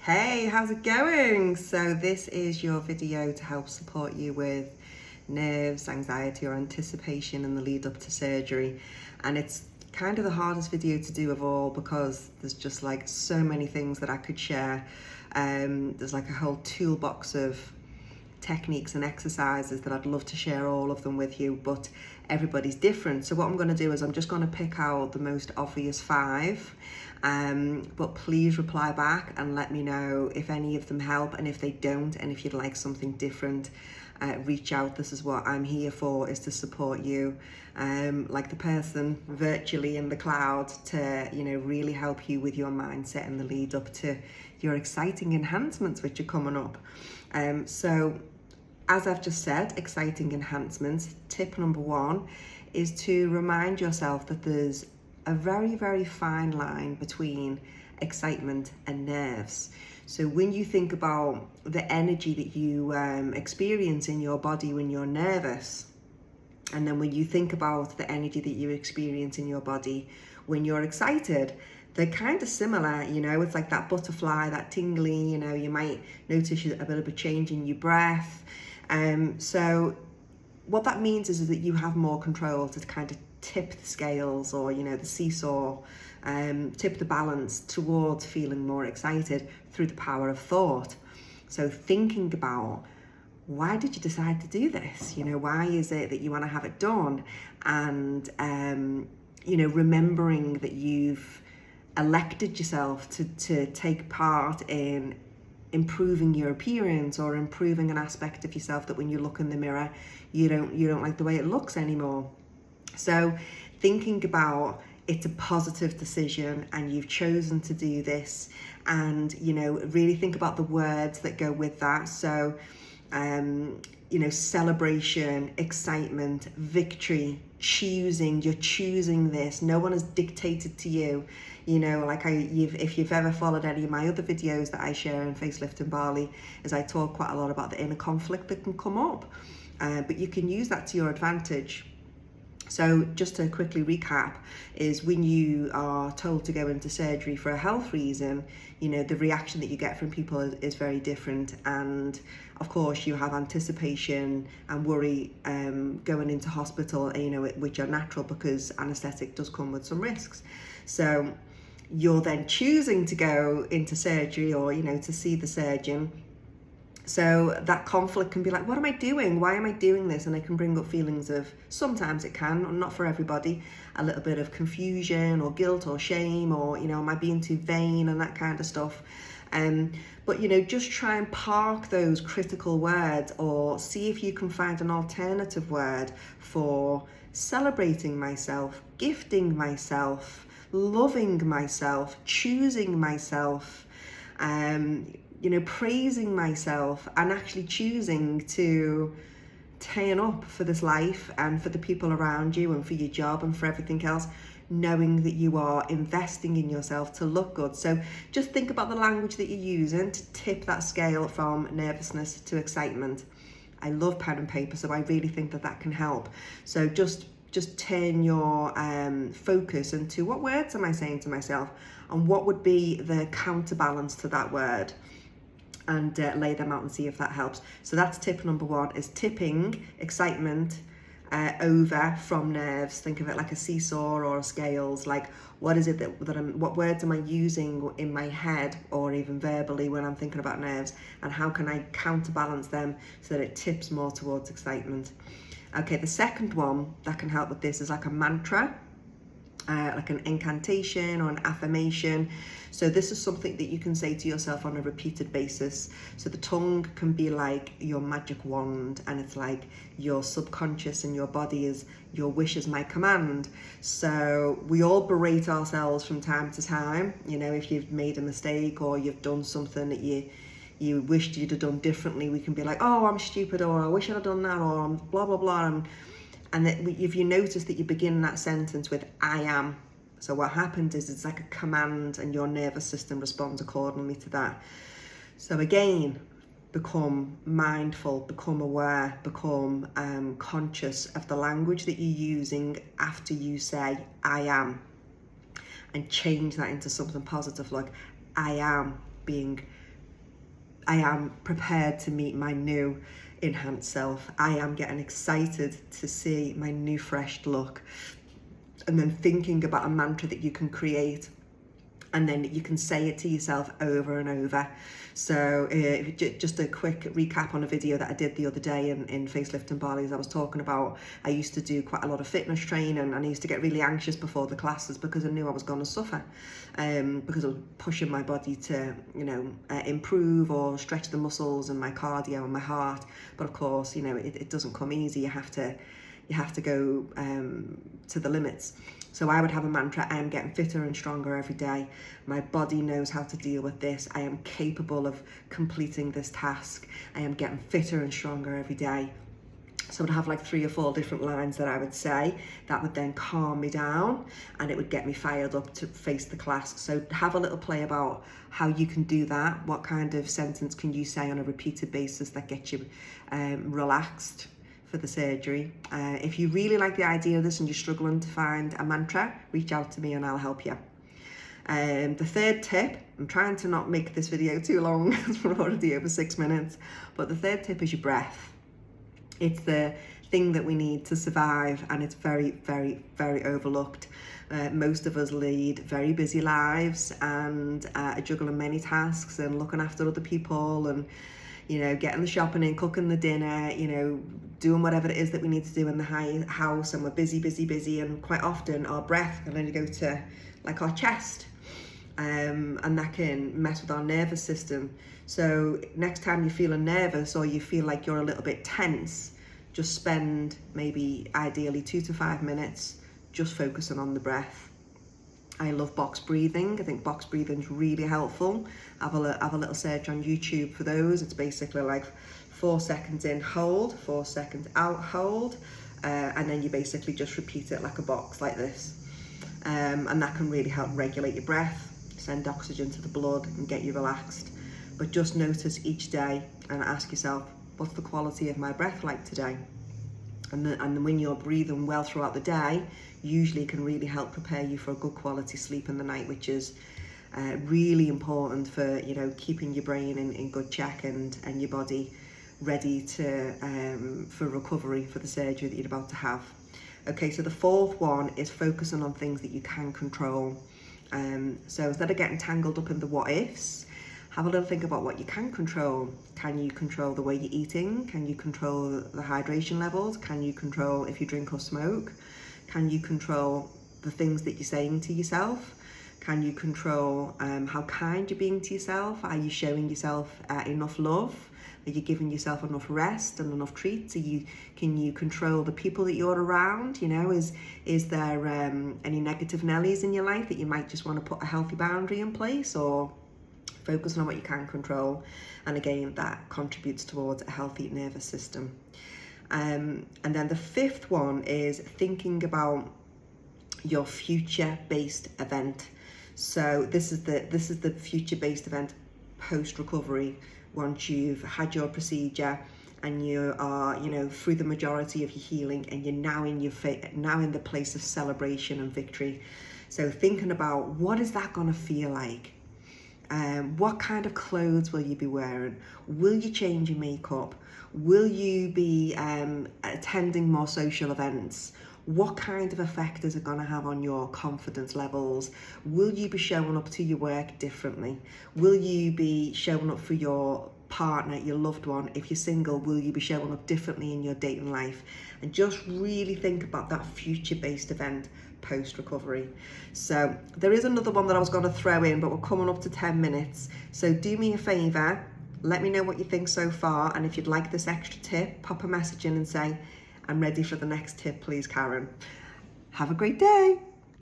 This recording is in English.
Hey, how's it going? So this is your video to help support you with nerves, anxiety or anticipation in the lead up to surgery. And it's kind of the hardest video to do of all because there's just like so many things that I could share. There's like a whole toolbox of techniques and exercises that I'd love to share all of them with you, but everybody's different. So what I'm going to do is I'm just going to pick out the most obvious 5, but please reply back and let me know if any of them help, and if they don't, and if you'd like something different, reach out. This is what I'm here for, is to support you, like the person virtually in the cloud, to really help you with your mindset in the lead up to your exciting enhancements which are coming up. So as I've just said, exciting enhancements. Tip number 1 is to remind yourself that there's a very, very fine line between excitement and nerves. So when you think about the energy that you experience in your body when you're nervous, and then when you think about the energy that you experience in your body when you're excited, they're kind of similar. It's like that butterfly, that tingly, you might notice a bit of a change in your breath. So what that means is that you have more control to kind of tip the scales, or the seesaw, tip the balance towards feeling more excited through the power of thought. So thinking about, why did you decide to do this? Why is it that you want to have it done? And remembering that you've elected yourself to take part in improving your appearance, or improving an aspect of yourself that when you look in the mirror you don't like the way it looks anymore. So thinking about, it's a positive decision and you've chosen to do this, and really think about the words that go with that. So celebration, excitement, victory, you're choosing this. No one has dictated to you. If you've ever followed any of my other videos that I share in Facelift and Bali, is I talk quite a lot about the inner conflict that can come up, but you can use that to your advantage. So just to quickly recap, is when you are told to go into surgery for a health reason, the reaction that you get from people is very different. And of course you have anticipation and worry going into hospital, which are natural because anaesthetic does come with some risks. So you're then choosing to go into surgery, or to see the surgeon. So that conflict can be like, what am I doing? Why am I doing this? And it can bring up feelings of, sometimes it can, not for everybody, a little bit of confusion or guilt or shame, or, am I being too vain, and that kind of stuff. But, just try and park those critical words, or see if you can find an alternative word for celebrating myself, gifting myself, loving myself, choosing myself, praising myself, and actually choosing to turn up for this life, and for the people around you, and for your job, and for everything else, knowing that you are investing in yourself to look good. So just think about the language that you're using to tip that scale from nervousness to excitement. I love pen and paper, so I really think that can help. So just turn your focus into, what words am I saying to myself, and what would be the counterbalance to that word, and lay them out and see if that helps. So that's tip number 1, is tipping excitement over from nerves. Think of it like a seesaw or scales. Like, what is it what words am I using in my head, or even verbally, when I'm thinking about nerves, and how can I counterbalance them so that it tips more towards excitement? Okay, the second one that can help with this is like a mantra, like an incantation or an affirmation. So this is something that you can say to yourself on a repeated basis. So the tongue can be like your magic wand, and it's like your subconscious and your body is, your wish is my command. So we all berate ourselves from time to time, if you've made a mistake, or you've done something that you wished you'd have done differently. We can be like, oh, I'm stupid, or I wish I'd have done that, or I'm blah blah blah. And that if you notice that you begin that sentence with I am, so what happens is it's like a command, and your nervous system responds accordingly to that. So again, become mindful, become aware, become conscious of the language that you're using after you say I am, and change that into something positive, like I am being I am prepared to meet my new enhanced self. I am getting excited to see my new fresh look. And then thinking about a mantra that you can create, and then you can say it to yourself over and over. So just a quick recap on a video that I did the other day in Facelift and Barley's. I was talking about, I used to do quite a lot of fitness training, and I used to get really anxious before the classes because I knew I was going to suffer, because I was pushing my body to, improve or stretch the muscles and my cardio and my heart. But of course, it doesn't come easy. You have to go to the limits. So I would have a mantra: I am getting fitter and stronger every day. My body knows how to deal with this. I am capable of completing this task. I am getting fitter and stronger every day. So I'd have like 3 or 4 different lines that I would say that would then calm me down, and it would get me fired up to face the class. So have a little play about how you can do that. What kind of sentence can you say on a repeated basis that gets you relaxed for the surgery? If you really like the idea of this and you're struggling to find a mantra, reach out to me and I'll help you. The third tip, I'm trying to not make this video too long, it's already over 6 minutes, but the third tip is your breath. It's the thing that we need to survive, and it's very, very, very overlooked. Most of us lead very busy lives and are juggling many tasks and looking after other people, and getting the shopping in, cooking the dinner, doing whatever it is that we need to do in the house, and we're busy, and quite often our breath can only go to like our chest, and that can mess with our nervous system. So next time you're feeling nervous or you feel like you're a little bit tense, just spend maybe ideally 2 to 5 minutes just focusing on the breath. I love box breathing. I think box breathing is really helpful. Have a little search on YouTube for those. It's basically like 4 seconds in, hold, 4 seconds out, hold, and then you basically just repeat it like a box like this. And that can really help regulate your breath, send oxygen to the blood and get you relaxed. But just notice each day and ask yourself, what's the quality of my breath like today? And when you're breathing well throughout the day, usually can really help prepare you for a good quality sleep in the night, which is really important for keeping your brain in good check and your body ready to for recovery for the surgery that you're about to have. Okay, so the fourth one is focusing on things that you can control. So instead of getting tangled up in the what ifs, have a little think about what you can control. Can you control the way you're eating? Can you control the hydration levels? Can you control if you drink or smoke? Can you control the things that you're saying to yourself? Can you control how kind you're being to yourself? Are you showing yourself enough love? Are you giving yourself enough rest and enough treats? Can you control the people that you're around? Is there any negative Nellies in your life that you might just want to put a healthy boundary in place, or focusing on what you can control? And again, that contributes towards a healthy nervous system. And then the fifth one is thinking about your future-based event. So this is the future-based event post-recovery, once you've had your procedure and you are through the majority of your healing, and you're now in the place of celebration and victory. So thinking about, what is that going to feel like? What kind of clothes will you be wearing? Will you change your makeup? Will you be attending more social events? What kind of effect is it going to have on your confidence levels? Will you be showing up to your work differently? Will you be showing up for your partner, your loved one? If you're single, will you be showing up differently in your dating life? And just really think about that future-based event post-recovery. So there is another one that I was going to throw in, but we're coming up to 10 minutes. So do me a favour, let me know what you think so far, and if you'd like this extra tip, pop a message in and say, I'm ready for the next tip, please, Karen. Have a great day.